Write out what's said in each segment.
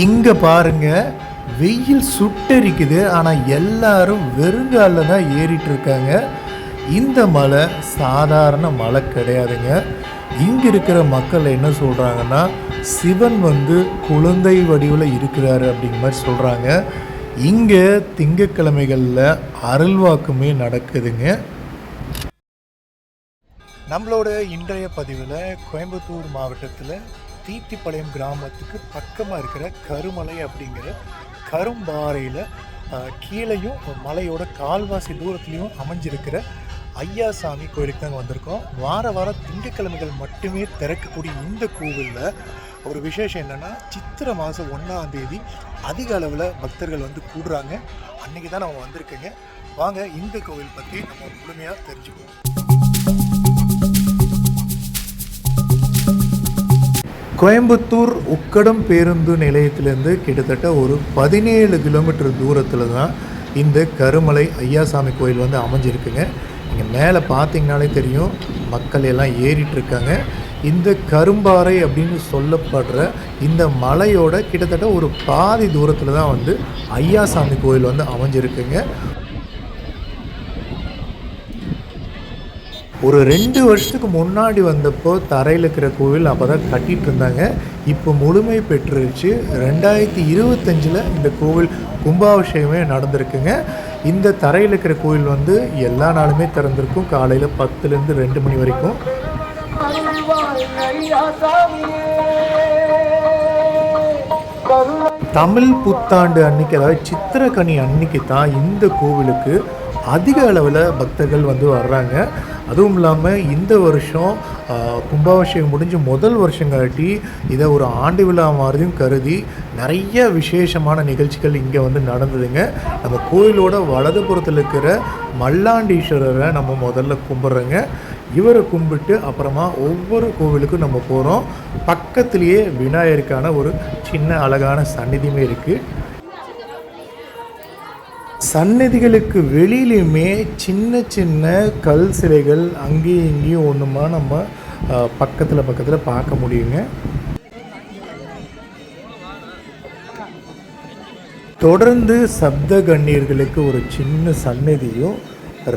இங்கே பாருங்க, வெயில் சுட்டரிக்குது. ஆனால் எல்லாரும் வெறுங்காலில் தான் ஏறிட்டு இருக்காங்க. இந்த மலை சாதாரண மலை கிடையாதுங்க. இங்கே இருக்கிற மக்கள் என்ன சொல்கிறாங்கன்னா, சிவன் குழந்தை வடிவில் இருக்கிறாரு அப்படிங்கிற மாதிரி சொல்கிறாங்க. இங்கே திங்கக்கிழமைகளில் அருள்வாக்குமே நடக்குதுங்க. நம்மளோட இன்றைய பதிவில் கோயம்புத்தூர் மாவட்டத்தில் தீத்திப்பாளையம் கிராமத்துக்கு பக்கமாக இருக்கிற கருமலை அப்படிங்கிற கரும்பாறையில் கீழையும் மலையோட கால்வாசி தூரத்துலேயும் அமைஞ்சிருக்கிற ஐயாசாமி கோயிலுக்கு தாங்க வந்திருக்கோம். வாரம் திங்கக்கிழமைகள் மட்டுமே திறக்கக்கூடிய இந்த கோவிலில் ஒரு விசேஷம் என்னென்னா, சித்திரை மாதம் 1ஆம் தேதி அதிக அளவில் பக்தர்கள் கூடுறாங்க. அன்றைக்கி தான் நம்ம வந்திருக்கேங்க. வாங்க இந்த கோவில் பற்றி நம்ம முழுமையாக தெரிஞ்சுக்குவோம். கோயம்புத்தூர் உக்கடம் பேருந்து நிலையத்திலேருந்து கிட்டத்தட்ட ஒரு 17 கிலோமீட்டர் தூரத்தில் தான் இந்த கருமலை ஐயாசாமி கோயில் அமைஞ்சிருக்குங்க. இங்கே மேலே பார்த்தீங்கனாலே தெரியும், மக்கள் எல்லாம் ஏறிட்டுருக்காங்க. இந்த கரும்பாறை அப்படின்னு சொல்லப்படுற இந்த மலையோட கிட்டத்தட்ட ஒரு பாதி தூரத்தில் தான் ஐயாசாமி கோயில் அமைஞ்சிருக்குங்க. ஒரு 2 வருஷத்துக்கு முன்னாடி வந்தப்போ தரையில் இருக்கிற கோவில் அப்போ தான் கட்டிகிட்டு இருந்தாங்க. இப்போ முழுமை பெற்றுருச்சு. 2025 இந்த கோவில் கும்பாபிஷேகமே நடந்திருக்குங்க. இந்த தரையில் இருக்கிற கோவில் எல்லா நாளுமே திறந்திருக்கும். காலையில் 10லேருந்து 2 மணி வரைக்கும். தமிழ் புத்தாண்டு அன்னைக்கு, அதாவது சித்திரக்கனி அன்னைக்கு தான் இந்த கோவிலுக்கு அதிக அளவில் பக்தர்கள் வர்றாங்க. அதுவும் இல்லாமல் இந்த வருஷம் கும்பாபிஷேகம் முடிஞ்சு முதல் வருஷங்காட்டி இதை ஒரு ஆண்டு விழா மாதிரியும் கருதி நிறைய விசேஷமான நிகழ்ச்சிகள் இங்கே நடந்ததுங்க. நம்ம கோயிலோட வலதுபுறத்தில் இருக்கிற மல்லாண்டீஸ்வரரை நம்ம முதல்ல கும்பிட்றோங்க. இவரை கும்பிட்டு அப்புறமா ஒவ்வொரு கோவிலுக்கும் நம்ம போகிறோம். பக்கத்துலேயே விநாயகருக்கான ஒரு சின்ன அழகான சந்நிதியுமே இருக்குது. சன்னதிகளுக்கு வெளியிலையுமே சின்ன சின்ன கல் சிலைகள் அங்கேயும் இங்கேயும் ஒன்றுமா நம்ம பக்கத்தில் பார்க்க முடியுங்க. தொடர்ந்து சப்த கண்ணீர்களுக்கு ஒரு சின்ன சன்னதியும்,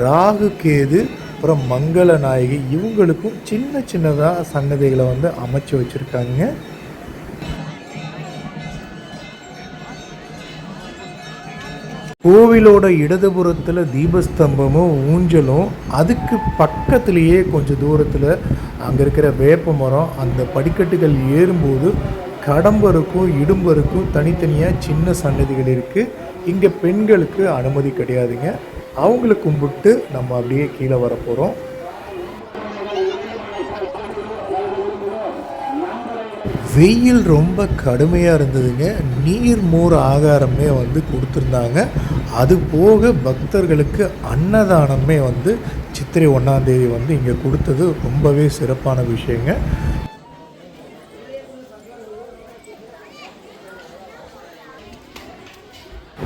ராகு கேது அப்புறம் மங்கள நாயகி இவங்களுக்கும் சின்ன சின்னதாக சன்னதிகளை அமைச்சு வச்சுருக்காங்க. கோவிலோட இடதுபுறத்தில் தீபஸ்தம்பமும் ஊஞ்சலும், அதுக்கு பக்கத்துலேயே கொஞ்சம் தூரத்தில் அங்கே இருக்கிற வேப்ப மரம், அந்த படிக்கட்டுகள் ஏறும்போது கடம்பருக்கும் இடும்பருக்கும் தனித்தனியாக சின்ன சன்னதிகள் இருக்குது. இங்கே பெண்களுக்கு அனுமதி கிடையாதுங்க. அவங்கள கும்பிட்டு நம்ம அப்படியே கீழே வர போகிறோம். வெயில் ரொம்ப கடுமையாக இருந்ததுங்க. நீர் மோர் ஆகாரமே கொடுத்துருந்தாங்க. அது போக பக்தர்களுக்கு அன்னதானமே சித்திரை 1ஆம் தேதி இங்கே கொடுத்தது ரொம்பவே சிறப்பான விஷயங்க.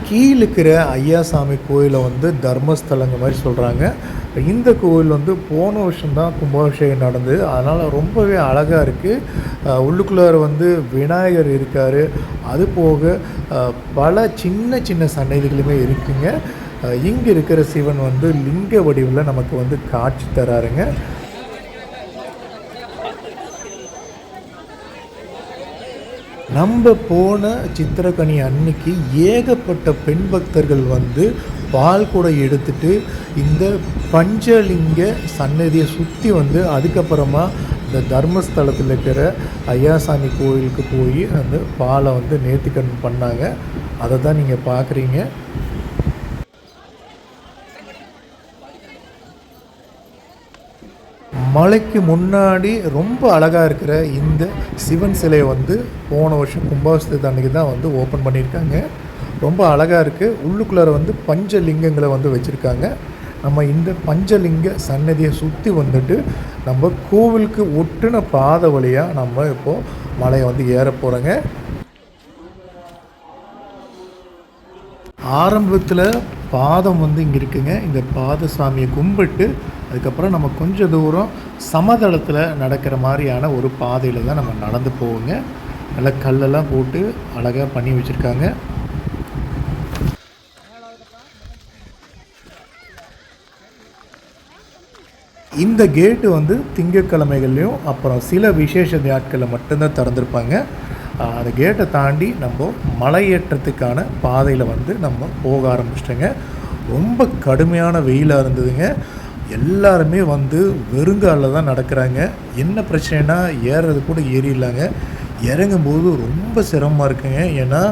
கீழே இருக்கிற ஐயாசாமி கோயிலை தர்மஸ்தலங்க மாதிரி சொல்கிறாங்க. இந்த கோவில் போன வருஷம்தான் கும்பாபிஷேகம் நடந்தது. அதனால் ரொம்பவே அழகாக இருக்குது. உள்ளுக்குள்ளார விநாயகர் இருக்கார். அது போக பல சின்ன சின்ன சன்னதிகளுமே இருக்குங்க. இங்கே இருக்கிற சிவன் லிங்க வடிவில் நமக்கு காட்சி தராருங்க. நம்ம போன சித்திரக்கனி அன்னைக்கு ஏகப்பட்ட பெண் பக்தர்கள் பால் கூட எடுத்துட்டு இந்த பஞ்சலிங்க சன்னதியை சுற்றி அதுக்கப்புறமா இந்த தர்மஸ்தலத்தில் இருக்கிற ஐயாசாமி கோயிலுக்கு போய் அந்த பாலை நேர்த்திக்கடன் பண்ணாங்க. அதை தான் நீங்கள் பார்க்குறீங்க. மலைக்கு முன்னாடி ரொம்ப அழகாக இருக்கிற இந்த சிவன் சிலையை போன வருஷம் கும்பாபிஷேகத்து அன்றைக்கி தான் ஓப்பன் பண்ணியிருக்காங்க. ரொம்ப அழகாக இருக்குது. உள்ளுக்குள்ளார பஞ்சலிங்கங்களை வச்சுருக்காங்க. நம்ம இந்த பஞ்சலிங்க சன்னதியை சுற்றி நம்ம கோவிலுக்கு ஒட்டின பாதை வழியாக நம்ம இப்போது மலையை ஏற போகிறோங்க. ஆரம்பத்தில் பாதம் இங்கே இருக்குங்க. இந்த பாத சாமியை கும்பிட்டு அதுக்கப்புறம் நம்ம கொஞ்சம் தூரம் சமதளத்தில் நடக்கிற மாதிரியான ஒரு பாதையில் தான் நம்ம நடந்து போவோங்க. நல்லா கல்லெல்லாம் போட்டு அழகாக பண்ணி வச்சுருக்காங்க. இந்த கேட்டு வந்து திங்கட்கிழமைகள்லையும் அப்புறம் சில விசேஷ நாட்களில் மட்டும்தான் திறந்திருப்பாங்க. அந்த கேட்டை தாண்டி நம்ம மலையேற்றத்துக்கான பாதையில் வந்து நம்ம போக ஆரம்பிச்சிட்டோங்க. ரொம்ப கடுமையான வெயிலாக இருந்ததுங்க. எல்லாருமே வந்து வெறுங்காலில் தான் நடக்கிறாங்க. என்ன பிரச்சனைனா ஏறுறது கூட ஏறிடலாங்க, இறங்கும்போது ரொம்ப சிரமமாக இருக்குங்க. ஏன்னா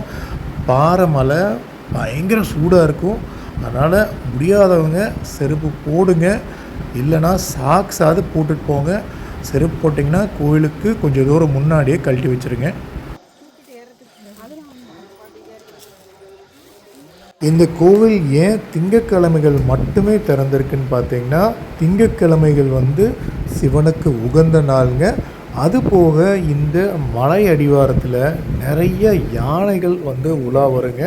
பாறை மலை பயங்கர சூடாக இருக்கும். அதனால் முடியாதவங்க செருப்பு போடுங்க, இல்லைனா சாக்ஸாவது போட்டுட்டு போங்க. செருப்பு போட்டிங்கன்னா கோயிலுக்கு கொஞ்சம் தூரம் முன்னாடியே கழட்டி வச்சுருங்க. இந்த கோவில் ஏன் திங்கட்கிழமைகள் மட்டுமே திறந்திருக்குன்னு பார்த்தீங்கன்னா, திங்கட்கிழமைகள் வந்து சிவனுக்கு உகந்த நாளுங்க. அதுபோக இந்த மலை அடிவாரத்தில் நிறைய யானைகள் வந்து உலா வருங்க.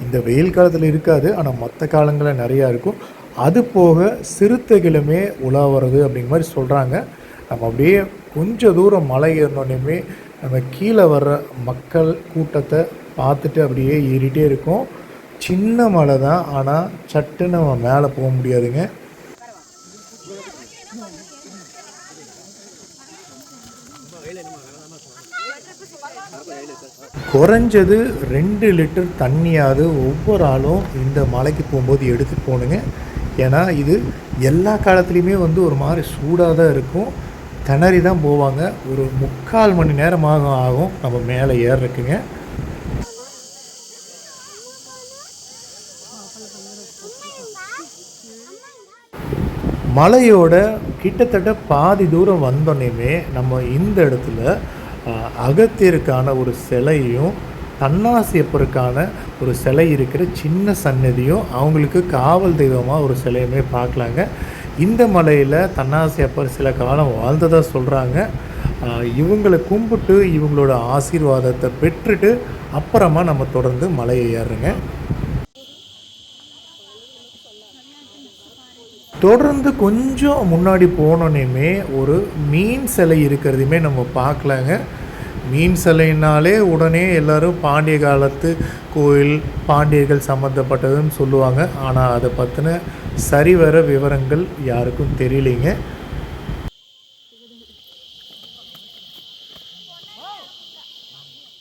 இந்த வெயில் காலத்தில் இருக்காது, ஆனால் மற்ற காலங்களில் நிறையா இருக்கும். அது போக சிறுத்தைகளுமே உலா வருது அப்படிங்கிற மாதிரி சொல்கிறாங்க. நம்ம அப்படியே கொஞ்சம் தூரம் மலை ஏறினோடனே நம்ம கீழே வர்ற மக்கள் கூட்டத்தை பார்த்துட்டு அப்படியே ஏறிட்டே இருக்கோம். சின்ன மலை தான், ஆனால் சட்டுன்னு நம்ம மேலே போக முடியாதுங்க. குறைஞ்சது 2 லிட்டர் தண்ணியாவது ஒவ்வொரு ஆளும் இந்த மலைக்கு போகும்போது எடுத்துகிட்டு போகணுங்க. ஏன்னா இது எல்லா காலத்துலேயுமே வந்து ஒரு மாதிரி சூடாக தான் இருக்கும். திணறி தான் போவாங்க. ஒரு 3/4 மணி நேரமாக ஆகும் நம்ம மேலே ஏறுறதுக்குங்க. மலையோட கிட்டத்தட்ட பாதி தூரம் வந்தோடனே நம்ம இந்த இடத்துல அகத்தியருக்கான ஒரு சிலையும் தன்னாசியப்பருக்கான ஒரு சிலை இருக்கிற சின்ன சன்னதியும் அவங்களுக்கு காவல் தெய்வமாக ஒரு சிலையுமே பார்க்கலாங்க. இந்த மலையில் தன்னாசியப்பர் சில காலம் வாழ்ந்ததாக சொல்கிறாங்க. இவங்களை கும்பிட்டு இவங்களோட ஆசீர்வாதத்தை பெற்றுட்டு அப்புறமா நம்ம தொடர்ந்து மலையை ஏறுறோங்க. தொடர்ந்து கொஞ்சம் முன்னாடி போனோன்னே ஒரு மீன் சிலை இருக்கிறதையுமே நம்ம பார்க்கலாங்க. மீன் சிலைனாலே உடனே எல்லோரும் பாண்டிய காலத்து கோயில், பாண்டியர்கள் சம்மந்தப்பட்டதுன்னு சொல்லுவாங்க. ஆனால் அதை பற்றின சரிவர விவரங்கள் யாருக்கும் தெரியலைங்க.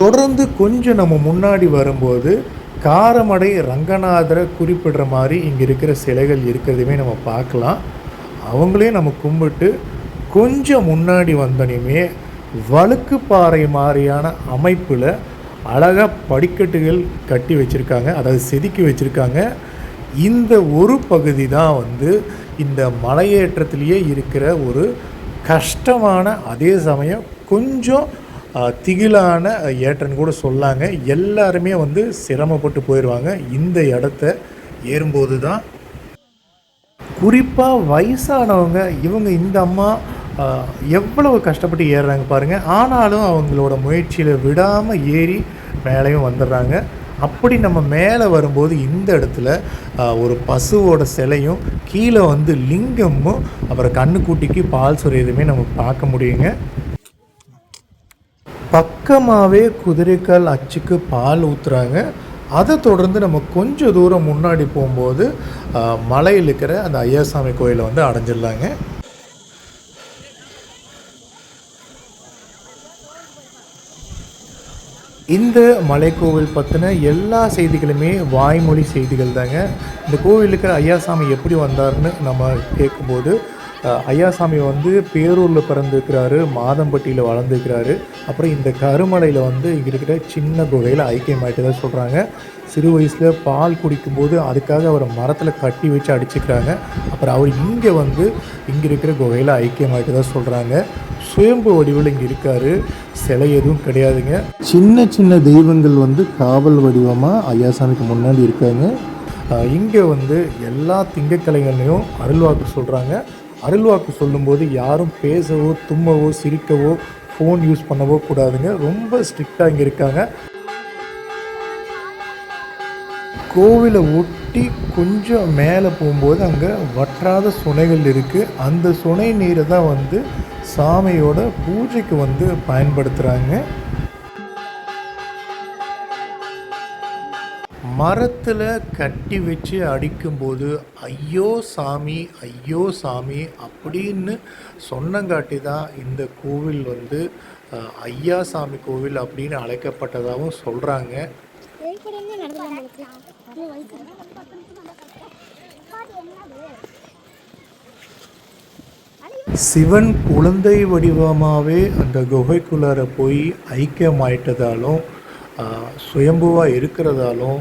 தொடர்ந்து கொஞ்சம் நம்ம முன்னாடி வரும்போது காரமடை ரங்கநாதரை குறிப்பிடுற மாதிரி இங்கே இருக்கிற சிலைகள் இருக்கிறதுமே நம்ம பார்க்கலாம். அவங்களையும் நம்ம கும்பிட்டு கொஞ்சம் முன்னாடி வந்தோடனே வழுக்கு பாறை மாதிரியான அமைப்பில் அழகாக படிக்கட்டுகள் கட்டி வச்சுருக்காங்க, அதாவது செதுக்கி வச்சுருக்காங்க. இந்த ஒரு பகுதி தான் வந்து இந்த மலையேற்றத்திலேயே இருக்கிற ஒரு கஷ்டமான, அதே சமயம் கொஞ்சம் திகிலான ஏற்றன்னு கூட சொல்லாங்க. எல்லாருமே வந்து சிரமப்பட்டு போயிடுவாங்க இந்த இடத்த ஏறும்போது தான். குறிப்பாக வயசானவங்க இவங்க, இந்த அம்மா எவ்வளவு கஷ்டப்பட்டு ஏறுறாங்க பாருங்கள். ஆனாலும் அவங்களோட முயற்சியில் விடாமல் ஏறி மேலேயும் வந்துடுறாங்க. அப்படி நம்ம மேலே வரும்போது இந்த இடத்துல ஒரு பசுவோட சிலையும் கீழே வந்து லிங்கமும் அப்புறம் கண்ணுக்குட்டிக்கு பால் சொரியதுமே நம்ம பார்க்க முடியுங்க. பக்கமாகவே குதிரைக்கால் அச்சுக்கு பால் ஊற்றுறாங்க. அதை தொடர்ந்து நம்ம கொஞ்சம் தூரம் முன்னாடி போகும்போது மலையில் இருக்கிற அந்த ஐயாசாமி கோயிலை வந்து அடைஞ்சிடலாங்க. இந்த மலைக்கோவில் பற்றின எல்லா செய்திகளுமே வாய்மொழி செய்திகள் தாங்க. இந்த கோவில் இருக்கிற ஐயாசாமி எப்படி வந்தார்னு நம்ம கேட்கும்போது, ஐயாசாமி வந்து பேரூரில் பிறந்திருக்கிறாரு, மாதம்பட்டியில் வளர்ந்துருக்கிறாரு. அப்புறம் இந்த கருமலையில் வந்து இங்கே இருக்கிற சின்ன குகையில் ஐக்கியமாயிட்டு தான் சொல்கிறாங்க. சிறு வயசில் பால் குடிக்கும்போது அதுக்காக அவரை மரத்தில் கட்டி வச்சு அடிச்சுக்கிறாங்க. அப்புறம் அவர் இங்கே வந்து இங்கே இருக்கிற குகையில் ஐக்கியமாயிட்டு தான் சொல்கிறாங்க. சுயம்பு வடிவில் இங்கே இருக்கார், சிலை எதுவும் கிடையாதுங்க. சின்ன சின்ன தெய்வங்கள் வந்து காவல் வடிவமாக ஐயாசாமிக்கு முன்னாடி இருக்காங்க. இங்கே வந்து எல்லா திங்கக்கிழமைகளையும் அருள்வாக்கு சொல்கிறாங்க. அருள்வாக்கு சொல்லும்போது யாரும் பேசவோ, தும்மவோ, சிரிக்கவோ, ஃபோன் யூஸ் பண்ணவோ கூடாதுங்க. ரொம்ப ஸ்ட்ரிக்டாக இங்கே இருக்காங்க. கோவிலை ஒட்டி கொஞ்சம் மேலே போகும்போது அங்கே வற்றாத சுனைகள் இருக்குது. அந்த சுனை நீரை தான் வந்து சாமியோட பூஜைக்கு வந்து பயன்படுத்துகிறாங்க. மரத்தில் கட்டி வச்சு அடிக்கும்போது ஐயோ சாமி ஐயோ சாமி அப்படின்னு சொன்னங்காட்டி தான் இந்த கோவில் வந்து ஐயா சாமி கோவில் அப்படின்னு அழைக்கப்பட்டதாகவும் சொல்கிறாங்க. சிவன் குழந்தை வடிவமாகவே அந்த குகைக்குள்ளார போய் ஐக்கியமாயிட்டதாலும் சுயம்புவாக இருக்கிறதாலும்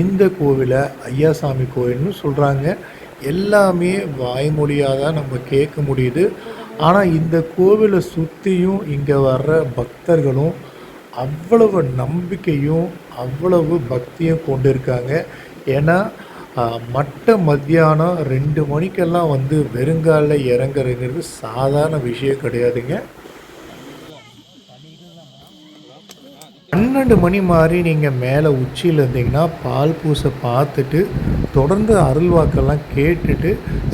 இந்த கோவிலை ஐயாசாமி கோவில்னு சொல்கிறாங்க. எல்லாமே வாய்மொழியாக தான் நம்ம கேட்க முடியுது. ஆனால் இந்த கோவிலை சுற்றியும் இங்கே வர்ற பக்தர்களும் அவ்வளவு நம்பிக்கையும் அவ்வளவு பக்தியும் கொண்டு இருக்காங்க. ஏன்னா மத்தியானம் 2 மணிக்கெல்லாம் வந்து வெறுங்காலில் இறங்குறதுங்கிறது சாதாரண விஷயம் கிடையாதுங்க. 12 மணி மாதிரி நீங்கள் மேலே உச்சியில் இருந்தீங்கன்னா பால் பூசை பார்த்துட்டு தொடர்ந்து அருள்வாக்கெல்லாம் கேட்டுட்டு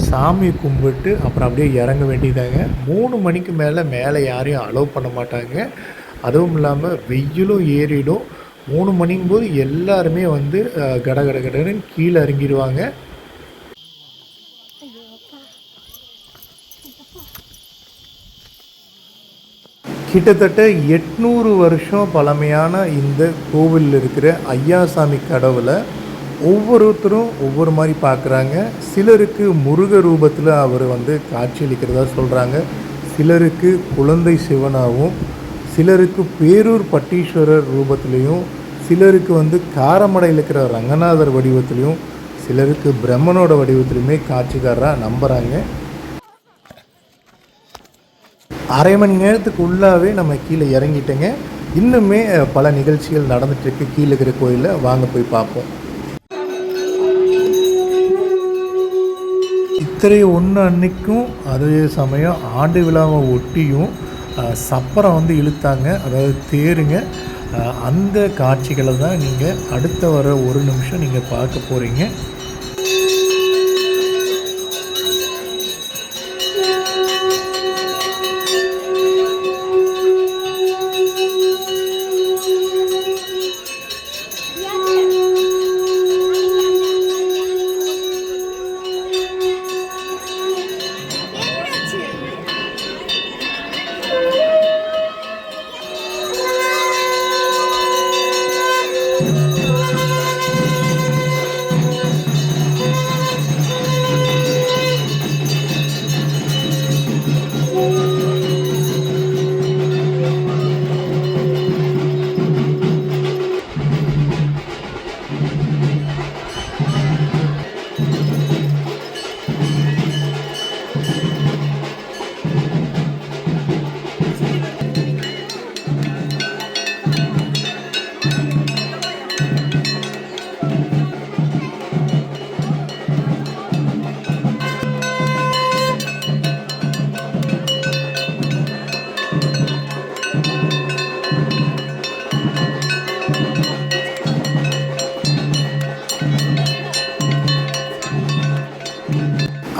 சாமி கும்பிட்டு அப்புறம் அப்படியே இறங்க வேண்டியதாங்க. 3 மணிக்கு மேலே யாரையும் அலோவ் பண்ண மாட்டாங்க. அதுவும் இல்லாமல் வெயிலும் ஏறிடும். 3 மணிங்கும் போது எல்லாருமே வந்து கடன்னு கீழே இறங்கிடுவாங்க. கிட்டத்தட்ட 800 வருஷம் பழமையான இந்த கோவிலில் இருக்கிற ஐயாசாமி கடவுளை ஒவ்வொருத்தரும் ஒவ்வொரு மாதிரி பார்க்குறாங்க. சிலருக்கு முருக ரூபத்தில் அவர் வந்து காட்சியளிக்கிறதா சொல்கிறாங்க, சிலருக்கு குழந்தை சிவனாகவும், சிலருக்கு பேரூர் பட்டீஸ்வரர் ரூபத்திலையும், சிலருக்கு வந்து காரமடையில் இருக்கிற ரங்கநாதர் வடிவத்திலையும், சிலருக்கு பிரம்மனோட வடிவத்திலையுமே காட்சிக்காரராக நம்புகிறாங்க. அரை மணி நேரத்துக்கு உள்ளாவே நம்ம கீழே இறங்கிட்டேங்க. இன்னுமே பல நிகழ்ச்சிகள் நடந்துகிட்ருக்கு கீழே இருக்கிற கோயிலில். வாங்க போய் பார்ப்போம். சித்திரை 1 அன்னைக்கும் அதே சமயம் ஆண்டு விழாவை ஒட்டியும் சப்பரம் வந்து இழுத்தாங்க, அதாவது தேருங்க. அந்த காட்சிகளை தான் நீங்கள் அடுத்த வர 1 நிமிஷம் நீங்கள் பார்க்க போகிறீங்க.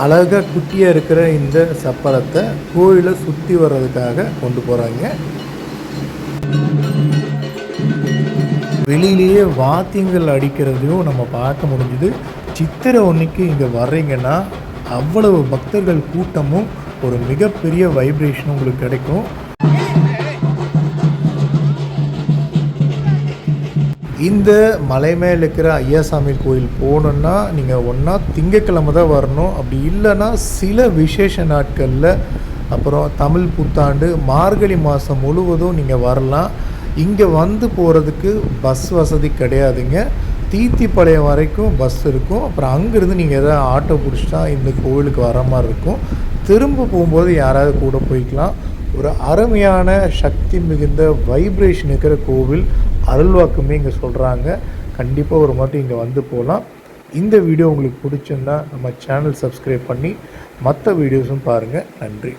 அழகாக குட்டியாக இருக்கிற இந்த சப்பரத்தை கோயிலை சுற்றி வர்றதுக்காக கொண்டு போகிறாங்க. வெளியிலேயே வாத்தியங்கள் அடிக்கிறதையும் நம்ம பார்க்க முடிஞ்சுது. சித்திரை 1 இங்கே வர்றீங்கன்னா அவ்வளவு பக்தர்கள் கூட்டமும் ஒரு மிகப்பெரிய வைப்ரேஷனும் உங்களுக்கு கிடைக்கும். இந்த மலை மேலே இருக்கிற ஐயாசாமி கோயில் போகணுன்னா நீங்கள் ஒன்றா திங்கக்கிழமை தான் வரணும். அப்படி இல்லைன்னா சில விசேஷ நாட்களில், அப்புறம் தமிழ் புத்தாண்டு, மார்கழி மாதம் முழுவதும் நீங்கள் வரலாம். இங்கே வந்து போகிறதுக்கு பஸ் வசதி கிடையாதுங்க. தீத்திப்பாளையம் வரைக்கும் பஸ் இருக்கும். அப்புறம் அங்கேருந்து நீங்கள் எதாவது ஆட்டோ பிடிச்சிட்டா இந்த கோவிலுக்கு வர மாதிரி இருக்கும். திரும்ப போகும்போது யாராவது கூட போய்க்கலாம். ஒரு அருமையான சக்தி மிகுந்த வைப்ரேஷன் இருக்கிற கோவில். அருள்வாக்குமே இங்கே சொல்கிறாங்க. கண்டிப்பாக ஒரு மட்டும் இங்கே வந்து போகலாம். இந்த வீடியோ உங்களுக்கு பிடிச்சிருந்தா நம்ம சேனல் சப்ஸ்கிரைப் பண்ணி மற்ற வீடியோஸும் பாருங்கள். நன்றி.